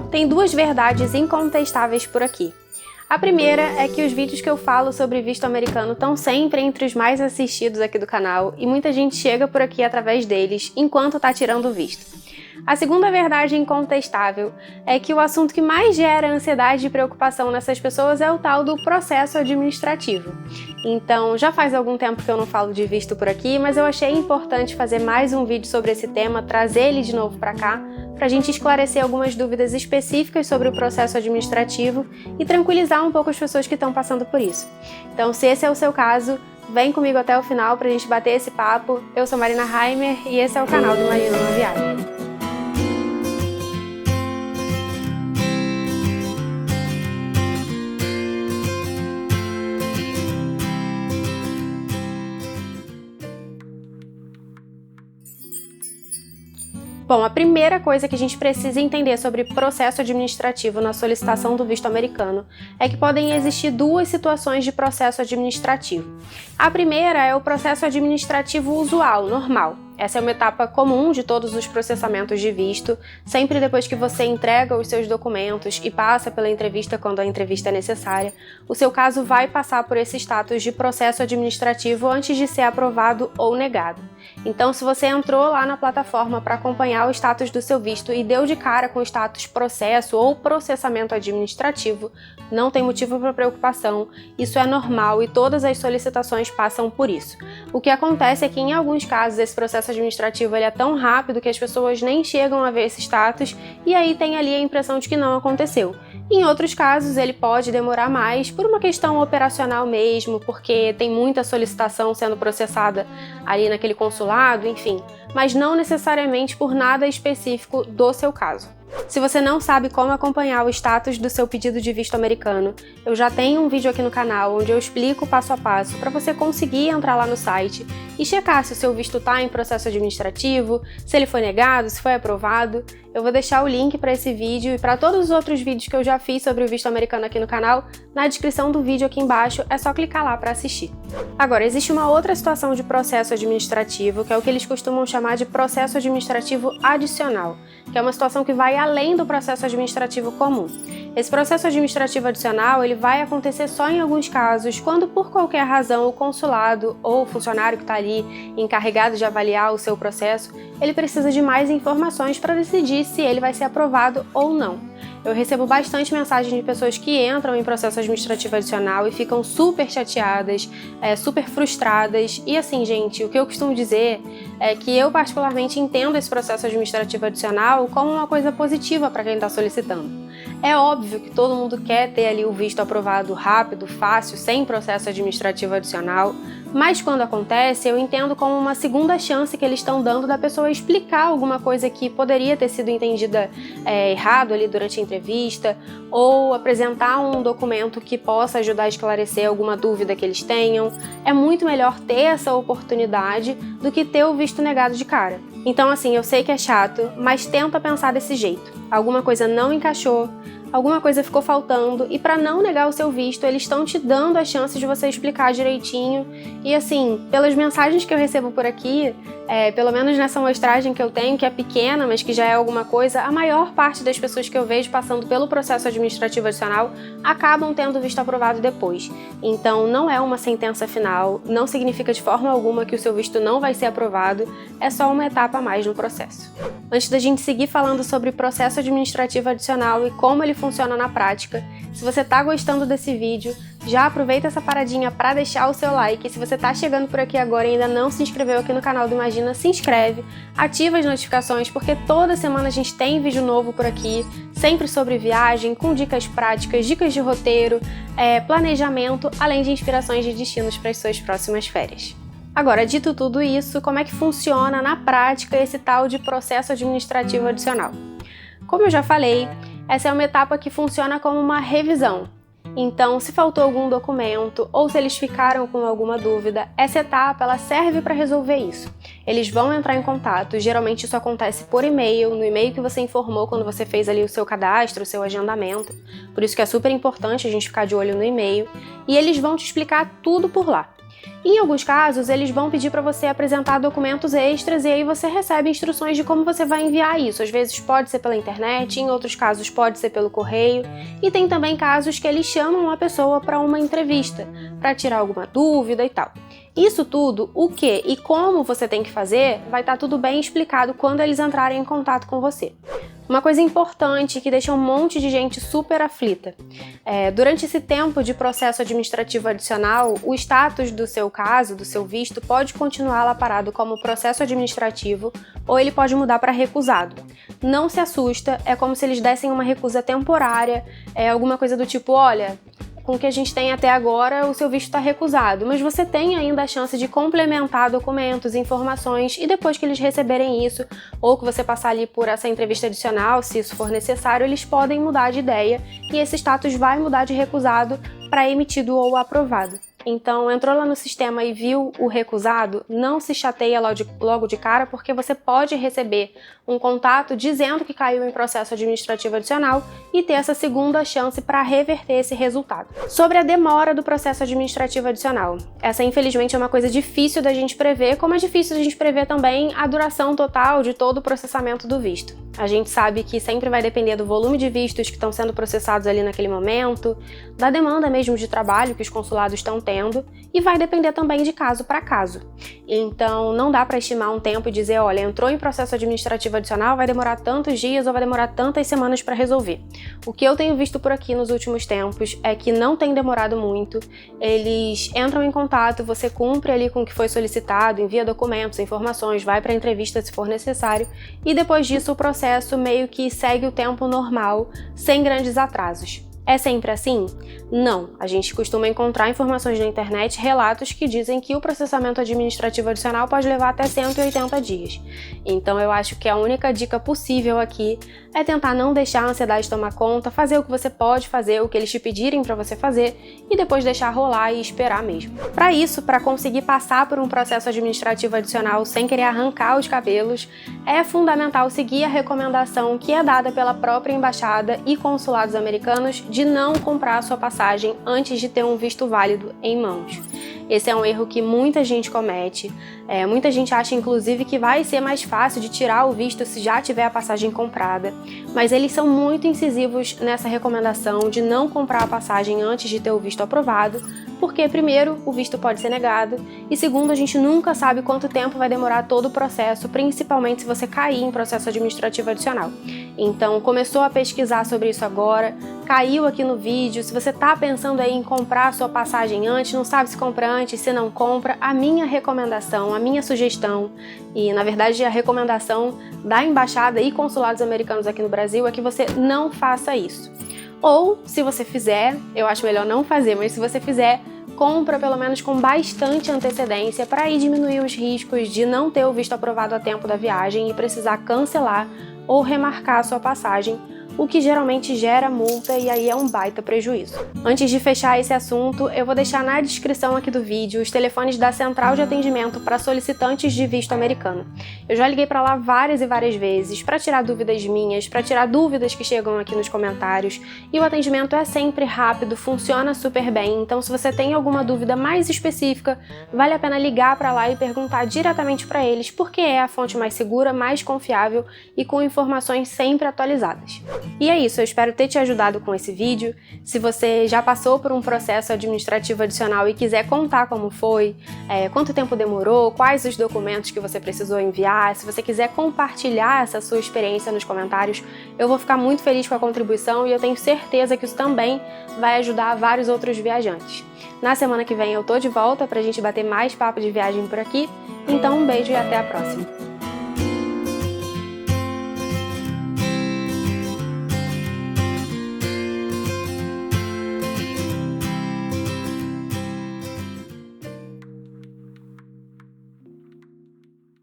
tem duas verdades incontestáveis por aqui. A primeira é que os vídeos que eu falo sobre visto americano estão sempre entre os mais assistidos aqui do canal e muita gente chega por aqui através deles enquanto está tirando o visto. A segunda verdade incontestável é que o assunto que mais gera ansiedade e preocupação nessas pessoas é o tal do processo administrativo. Então, já faz algum tempo que eu não falo de visto por aqui, mas eu achei importante fazer mais um vídeo sobre esse tema, trazer ele de novo para cá, para a gente esclarecer algumas dúvidas específicas sobre o processo administrativo e tranquilizar um pouco as pessoas que estão passando por isso. Então, se esse é o seu caso, vem comigo até o final para a gente bater esse papo. Eu sou Marina Heimer e esse é o canal do Marina na Viagem. Bom, a primeira coisa que a gente precisa entender sobre processo administrativo na solicitação do visto americano é que podem existir duas situações de processo administrativo. A primeira é o processo administrativo usual, normal. Essa é uma etapa comum de todos os processamentos de visto, sempre depois que você entrega os seus documentos e passa pela entrevista quando a entrevista é necessária, o seu caso vai passar por esse status de processo administrativo antes de ser aprovado ou negado. Então, se você entrou lá na plataforma para acompanhar o status do seu visto e deu de cara com o status processo ou processamento administrativo, não tem motivo para preocupação, isso é normal e todas as solicitações passam por isso. O que acontece é que em alguns casos esse processo administrativo ele é tão rápido que as pessoas nem chegam a ver esse status e aí tem ali a impressão de que não aconteceu. Em outros casos ele pode demorar mais por uma questão operacional mesmo, porque tem muita solicitação sendo processada ali naquele consulado, enfim, mas não necessariamente por nada específico do seu caso. Se você não sabe como acompanhar o status do seu pedido de visto americano, eu já tenho um vídeo aqui no canal onde eu explico passo a passo para você conseguir entrar lá no site e checar se o seu visto está em processo administrativo, se ele foi negado, se foi aprovado. Eu vou deixar o link para esse vídeo e para todos os outros vídeos que eu já fiz sobre o visto americano aqui no canal na descrição do vídeo aqui embaixo, é só clicar lá para assistir. Agora, existe uma outra situação de processo administrativo, que é o que eles costumam chamar de processo administrativo adicional, que é uma situação que vai além do processo administrativo comum. Esse processo administrativo adicional ele vai acontecer só em alguns casos, quando por qualquer razão o consulado ou o funcionário que está ali encarregado de avaliar o seu processo, ele precisa de mais informações para decidir se ele vai ser aprovado ou não. Eu recebo bastante mensagem de pessoas que entram em processo administrativo adicional e ficam super chateadas, super frustradas. E assim, gente, o que eu costumo dizer é que eu particularmente entendo esse processo administrativo adicional como uma coisa positiva para quem está solicitando. É óbvio que todo mundo quer ter ali o visto aprovado rápido, fácil, sem processo administrativo adicional, mas quando acontece, eu entendo como uma segunda chance que eles estão dando da pessoa explicar alguma coisa que poderia ter sido entendida errado ali durante a entrevista, ou apresentar um documento que possa ajudar a esclarecer alguma dúvida que eles tenham. É muito melhor ter essa oportunidade do que ter o visto negado de cara. Então assim, eu sei que é chato, mas tenta pensar desse jeito. Alguma coisa não encaixou, alguma coisa ficou faltando e para não negar o seu visto, eles estão te dando a chance de você explicar direitinho. E assim, pelas mensagens que eu recebo por aqui, pelo menos nessa amostragem que eu tenho, que é pequena, mas que já é alguma coisa, a maior parte das pessoas que eu vejo passando pelo processo administrativo adicional acabam tendo o visto aprovado depois. Então não é uma sentença final, não significa de forma alguma que o seu visto não vai ser aprovado, é só uma etapa a mais no processo. Antes da gente seguir falando sobre processo administrativo adicional e como ele funciona na prática, se você tá gostando desse vídeo, já aproveita essa paradinha para deixar o seu like. E se você tá chegando por aqui agora e ainda não se inscreveu aqui no canal do Imagina, se inscreve, ativa as notificações, porque toda semana a gente tem vídeo novo por aqui, sempre sobre viagem, com dicas práticas, dicas de roteiro, planejamento, além de inspirações de destinos para as suas próximas férias. Agora, dito tudo isso, como é que funciona na prática esse tal de processo administrativo adicional? Como eu já falei, essa é uma etapa que funciona como uma revisão. Então, se faltou algum documento ou se eles ficaram com alguma dúvida, essa etapa ela serve para resolver isso. Eles vão entrar em contato, geralmente isso acontece por e-mail, no e-mail que você informou quando você fez ali o seu cadastro, o seu agendamento. Por isso que é super importante a gente ficar de olho no e-mail. E eles vão te explicar tudo por lá. Em alguns casos, eles vão pedir para você apresentar documentos extras e aí você recebe instruções de como você vai enviar isso. Às vezes pode ser pela internet, em outros casos pode ser pelo correio. E tem também casos que eles chamam a pessoa para uma entrevista, para tirar alguma dúvida e tal. Isso tudo, o que e como você tem que fazer, vai estar tudo bem explicado quando eles entrarem em contato com você. Uma coisa importante que deixa um monte de gente super aflita. Durante esse tempo de processo administrativo adicional, o status do seu caso, do seu visto, pode continuar lá parado como processo administrativo ou ele pode mudar para recusado. Não se assusta, é como se eles dessem uma recusa temporária, alguma coisa do tipo, olha, com o que a gente tem até agora, o seu visto está recusado, mas você tem ainda a chance de complementar documentos, informações, e depois que eles receberem isso, ou que você passar ali por essa entrevista adicional, se isso for necessário, eles podem mudar de ideia e esse status vai mudar de recusado para emitido ou aprovado. Então, entrou lá no sistema e viu o recusado, não se chateia logo de cara, porque você pode receber um contato dizendo que caiu em processo administrativo adicional e ter essa segunda chance para reverter esse resultado. Sobre a demora do processo administrativo adicional. Essa, infelizmente, é uma coisa difícil da gente prever, como é difícil da gente prever também a duração total de todo o processamento do visto. A gente sabe que sempre vai depender do volume de vistos que estão sendo processados ali naquele momento, da demanda mesmo de trabalho que os consulados estão tendo, e vai depender também de caso para caso. Então, não dá para estimar um tempo e dizer, olha, entrou em processo administrativo adicional, vai demorar tantos dias ou vai demorar tantas semanas para resolver. O que eu tenho visto por aqui nos últimos tempos é que não tem demorado muito, eles entram em contato, você cumpre ali com o que foi solicitado, envia documentos, informações, vai para a entrevista se for necessário, e depois disso o processo meio que segue o tempo normal, sem grandes atrasos. É sempre assim? Não. A gente costuma encontrar informações na internet, relatos que dizem que o processamento administrativo adicional pode levar até 180 dias. Então eu acho que a única dica possível aqui é tentar não deixar a ansiedade tomar conta, fazer o que você pode fazer, o que eles te pedirem para você fazer e depois deixar rolar e esperar mesmo. Para isso, para conseguir passar por um processo administrativo adicional sem querer arrancar os cabelos, é fundamental seguir a recomendação que é dada pela própria embaixada e consulados americanos de não comprar a sua passagem antes de ter um visto válido em mãos. Esse é um erro que muita gente comete. Muita gente acha, inclusive, que vai ser mais fácil de tirar o visto se já tiver a passagem comprada, mas eles são muito incisivos nessa recomendação de não comprar a passagem antes de ter o visto aprovado, porque, primeiro, o visto pode ser negado, e segundo, a gente nunca sabe quanto tempo vai demorar todo o processo, principalmente se você cair em processo administrativo adicional. Então, começou a pesquisar sobre isso agora, caiu aqui no vídeo, se você está pensando aí em comprar a sua passagem antes, não sabe se compra antes, se não compra, a minha recomendação, a minha sugestão, e na verdade a recomendação da embaixada e consulados americanos aqui no Brasil é que você não faça isso. Ou, se você fizer, eu acho melhor não fazer, mas se você fizer, compra pelo menos com bastante antecedência para aí diminuir os riscos de não ter o visto aprovado a tempo da viagem e precisar cancelar ou remarcar a sua passagem, o que geralmente gera multa e aí é um baita prejuízo. Antes de fechar esse assunto, eu vou deixar na descrição aqui do vídeo os telefones da central de atendimento para solicitantes de visto americano. Eu já liguei para lá várias e várias vezes para tirar dúvidas minhas, para tirar dúvidas que chegam aqui nos comentários, e o atendimento é sempre rápido, funciona super bem, então se você tem alguma dúvida mais específica, vale a pena ligar para lá e perguntar diretamente para eles, porque é a fonte mais segura, mais confiável e com informações sempre atualizadas. E é isso, eu espero ter te ajudado com esse vídeo. Se você já passou por um processo administrativo adicional e quiser contar como foi, quanto tempo demorou, quais os documentos que você precisou enviar, se você quiser compartilhar essa sua experiência nos comentários, eu vou ficar muito feliz com a contribuição e eu tenho certeza que isso também vai ajudar vários outros viajantes. Na semana que vem eu tô de volta pra gente bater mais papo de viagem por aqui, então um beijo e até a próxima!